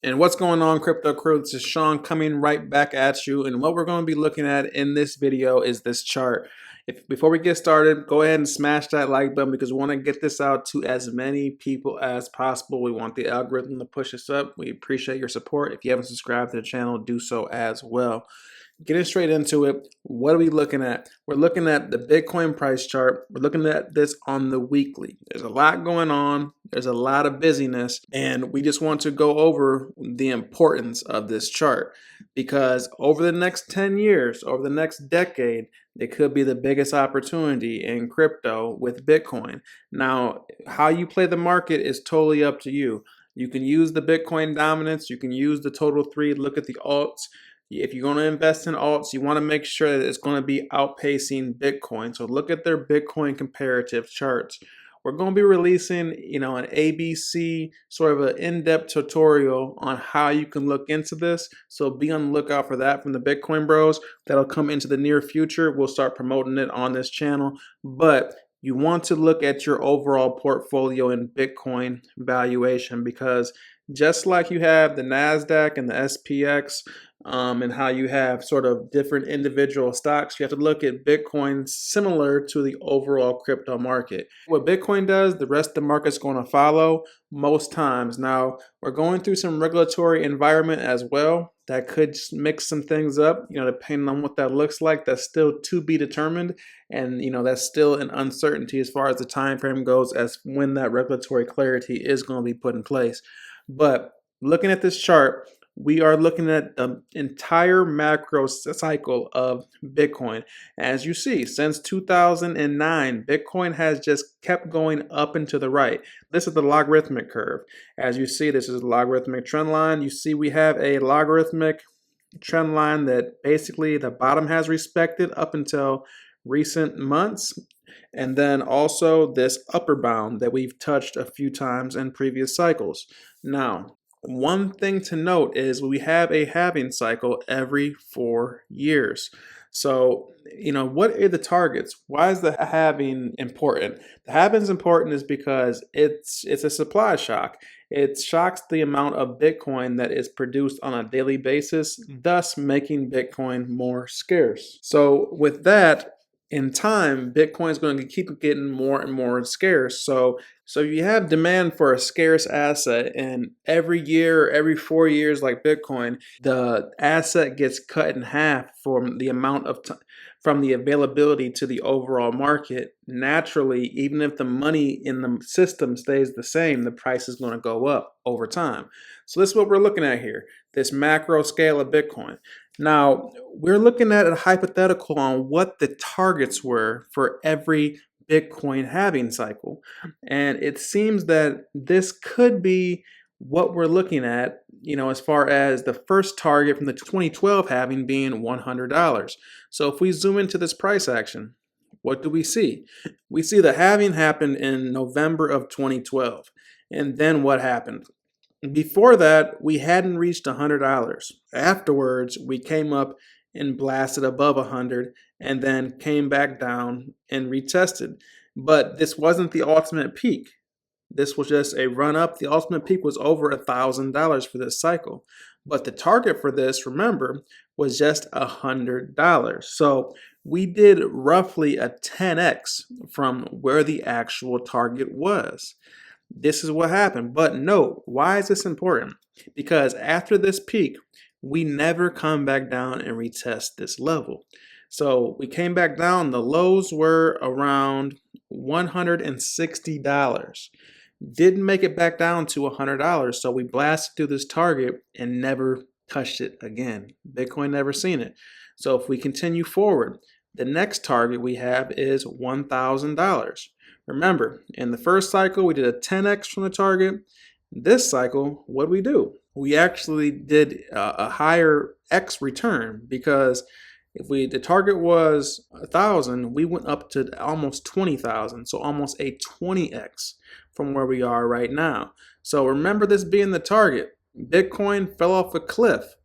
And what's going on, crypto crew? This is Sean coming right back at you. And what we're going to be looking at in this video is this chart. Before we get started, go ahead and smash that like button because we want to get this out to as many people as possible. We want the algorithm to push us up. We appreciate your support. If you haven't subscribed to the channel, do so as well. Getting straight into it, what are we looking at? We're looking at the Bitcoin price chart. We're looking at this on the weekly. There's a lot going on. There's a lot of busyness, and we just want to go over the importance of this chart because over the next 10 years, over the next decade, it could be the biggest opportunity in crypto with Bitcoin. Now, how you play the market is totally up to you. You can use the Bitcoin dominance. You can use the total three, look at the alts. If you're going to invest in alts, you want to make sure that it's going to be outpacing Bitcoin. So look at their Bitcoin comparative charts. We're going to be releasing, an ABC sort of an in-depth tutorial on how you can look into this. So be on the lookout for that from the Bitcoin Bros. That'll come into the near future. We'll start promoting it on this channel. But you want to look at your overall portfolio in Bitcoin valuation because just like you have the NASDAQ and the SPX, and how you have sort of different individual stocks, you have to look at Bitcoin similar to the overall crypto market. What Bitcoin does, the rest of the market's going to follow most times. Now, we're going through some regulatory environment as well that could mix some things up, depending on what that looks like. That's still to be determined. And, that's still an uncertainty as far as the time frame goes as when that regulatory clarity is going to be put in place. But looking at this chart, we are looking at the entire macro cycle of Bitcoin. As you see, since 2009, Bitcoin has just kept going up and to the right. This is the logarithmic curve. As you see, this is a logarithmic trend line. You see we have a logarithmic trend line that basically the bottom has respected up until recent months. And then also this upper bound that we've touched a few times in previous cycles. Now, one thing to note is we have a halving cycle every 4 years. So, what are the targets? Why is the halving important? The halving is important is because it's a supply shock. It shocks the amount of Bitcoin that is produced on a daily basis, thus making Bitcoin more scarce. So with that, in time, Bitcoin is going to keep getting more and more scarce. So you have demand for a scarce asset, and every year, every 4 years, like Bitcoin, the asset gets cut in half from the amount of from the availability to the overall market. Naturally, even if the money in the system stays the same, the price is going to go up over time. So this is what we're looking at here, this macro scale of Bitcoin. Now, we're looking at a hypothetical on what the targets were for every Bitcoin halving cycle. And it seems that this could be what we're looking at, as far as the first target from the 2012 halving being $100. So if we zoom into this price action, what do we see? We see the halving happened in November of 2012. And then what happened? Before that, we hadn't reached $100. Afterwards, we came up and blasted above 100 and then came back down and retested. But this wasn't the ultimate peak. This was just a run up. The ultimate peak was over $1,000 for this cycle. But the target for this, remember, was just $100. So we did roughly a 10x from where the actual target was. This is what happened. But note, why is this important? Because after this peak, we never come back down and retest this level. So we came back down. The lows were around $160. Didn't make it back down to $100. So we blasted through this target and never touched it again. Bitcoin never seen it. So if we continue forward, the next target we have is $1,000. Remember, in the first cycle, we did a 10x from the target. This cycle, what do we do? We actually did a higher X return because if the target was 1,000, we went up to almost 20,000. So almost a 20x from where we are right now. So remember this being the target. Bitcoin fell off a cliff,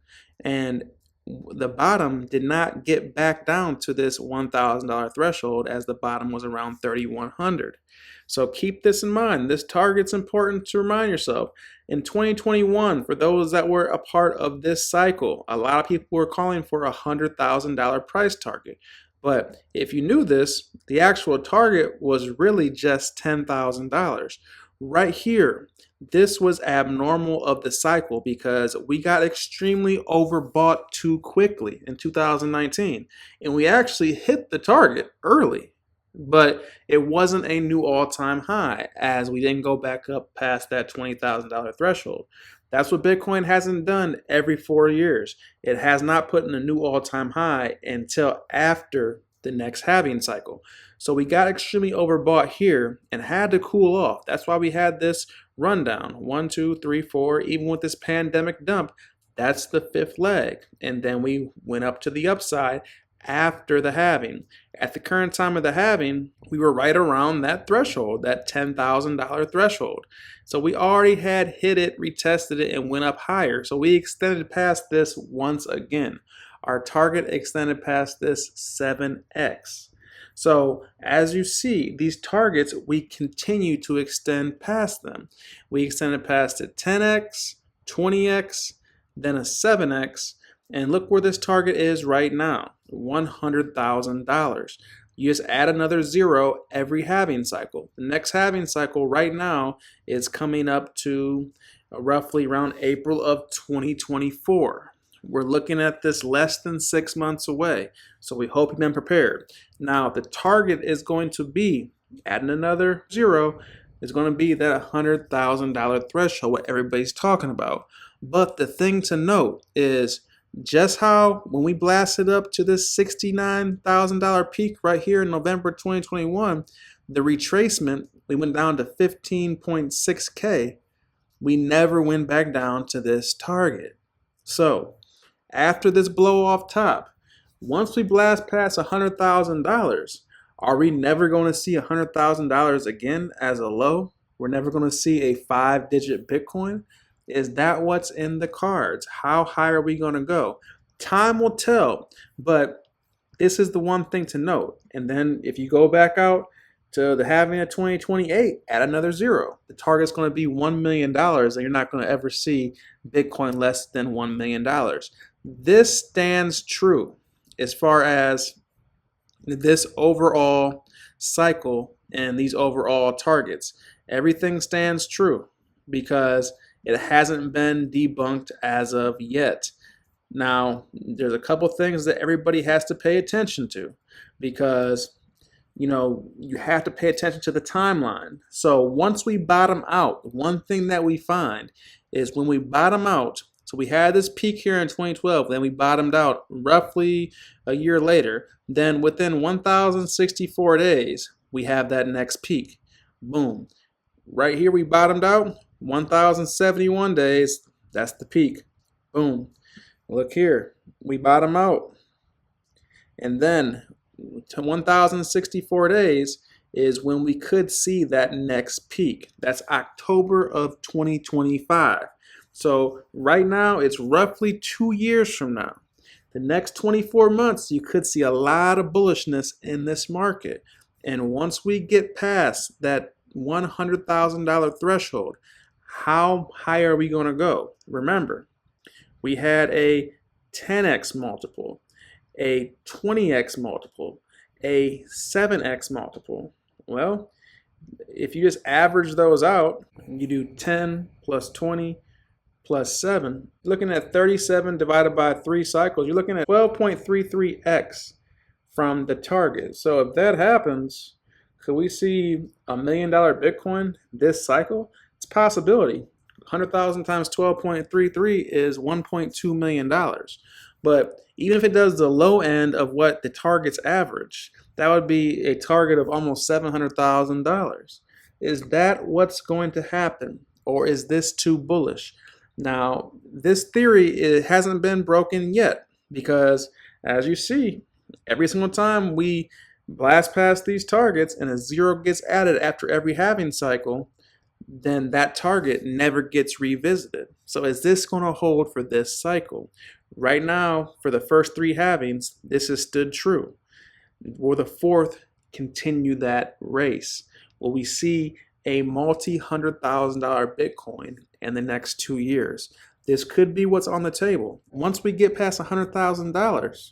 and the bottom did not get back down to this $1,000 threshold, as the bottom was around 3,100. So keep this in mind. This target's important to remind yourself. In 2021, for those that were a part of this cycle, a lot of people were calling for a $100,000 price target. But if you knew this, the actual target was really just $10,000. Right here, this was abnormal of the cycle because we got extremely overbought too quickly in 2019. And we actually hit the target early, but it wasn't a new all-time high, as we didn't go back up past that $20,000 threshold. That's what Bitcoin hasn't done every 4 years. It has not put in a new all-time high until after the next halving cycle. So we got extremely overbought here and had to cool off. That's why we had this rundown. 1, 2, 3, 4. Even with this pandemic dump, that's the fifth leg. And then we went up to the upside after the halving. At the current time of the halving, we were right around that threshold, that $10,000 threshold. So we already had hit it, retested it, and went up higher. So we extended past this once again. Our target extended past this 7x. So as you see, these targets, we continue to extend past them. We extended past it 10x, 20x, then a 7x, and look where this target is right now, $100,000. You just add another zero every halving cycle. The next halving cycle right now is coming up to roughly around April of 2024. We're looking at this less than 6 months away, so we hope you've been prepared. Now, the target is going to be, adding another zero, is going to be that $100,000 threshold, what everybody's talking about. But the thing to note is just how when we blasted up to this $69,000 peak right here in November 2021, the retracement, we went down to 15.6K. We never went back down to this target. So after this blow off top, once we blast past $100,000, are we never going to see $100,000 again as a low? We're never going to see a 5-digit Bitcoin? Is that what's in the cards? How high are we going to go? Time will tell, but this is the one thing to note. And then if you go back out to the halving of 2028, add another zero. The target's going to be $1 million, and you're not going to ever see Bitcoin less than $1 million. This stands true as far as this overall cycle and these overall targets. Everything stands true because it hasn't been debunked as of yet. Now, there's a couple things that everybody has to pay attention to because, you have to pay attention to the timeline. So once we bottom out, one thing that we find is when we bottom out, so we had this peak here in 2012, then we bottomed out roughly a year later. Then within 1,064 days, we have that next peak. Boom. Right here we bottomed out, 1,071 days, that's the peak. Boom. Look here, we bottom out. And then to 1,064 days is when we could see that next peak. That's October of 2025. So right now, it's roughly 2 years from now. The next 24 months, you could see a lot of bullishness in this market. And once we get past that $100,000 threshold, how high are we going to go? Remember, we had a 10x multiple, a 20x multiple, a 7x multiple. Well, if you just average those out, you do 10 plus 20 plus 7, looking at 37 divided by 3 cycles, you're looking at 12.33x from the target. So if that happens, could we see $1 million Bitcoin this cycle? It's a possibility. 100,000 times 12.33 is $1.2 million. But even if it does the low end of what the target's average, that would be a target of almost $700,000. Is that what's going to happen? Or is this too bullish? Now, this theory, it hasn't been broken yet because, as you see, every single time we blast past these targets and a zero gets added after every halving cycle, then that target never gets revisited. So is this going to hold for this cycle? Right now, for the first 3 halvings, this has stood true. Will the 4th continue that race? Will we see a multi-$100,000 Bitcoin in the next 2 years? This could be what's on the table. Once we get past $100,000,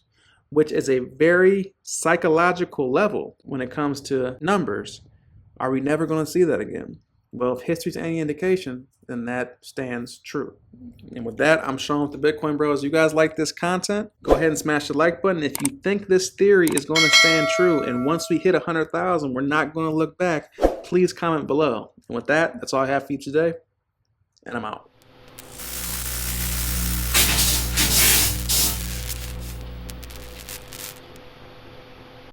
which is a very psychological level when it comes to numbers, are we never going to see that again? Well, if history's any indication, then that stands true. And with that, I'm Sean with the Bitcoin Bros. You guys like this content? Go ahead and smash the like button. If you think this theory is going to stand true, and once we hit 100,000, we're not going to look back, please comment below. And with that, that's all I have for you today, and I'm out.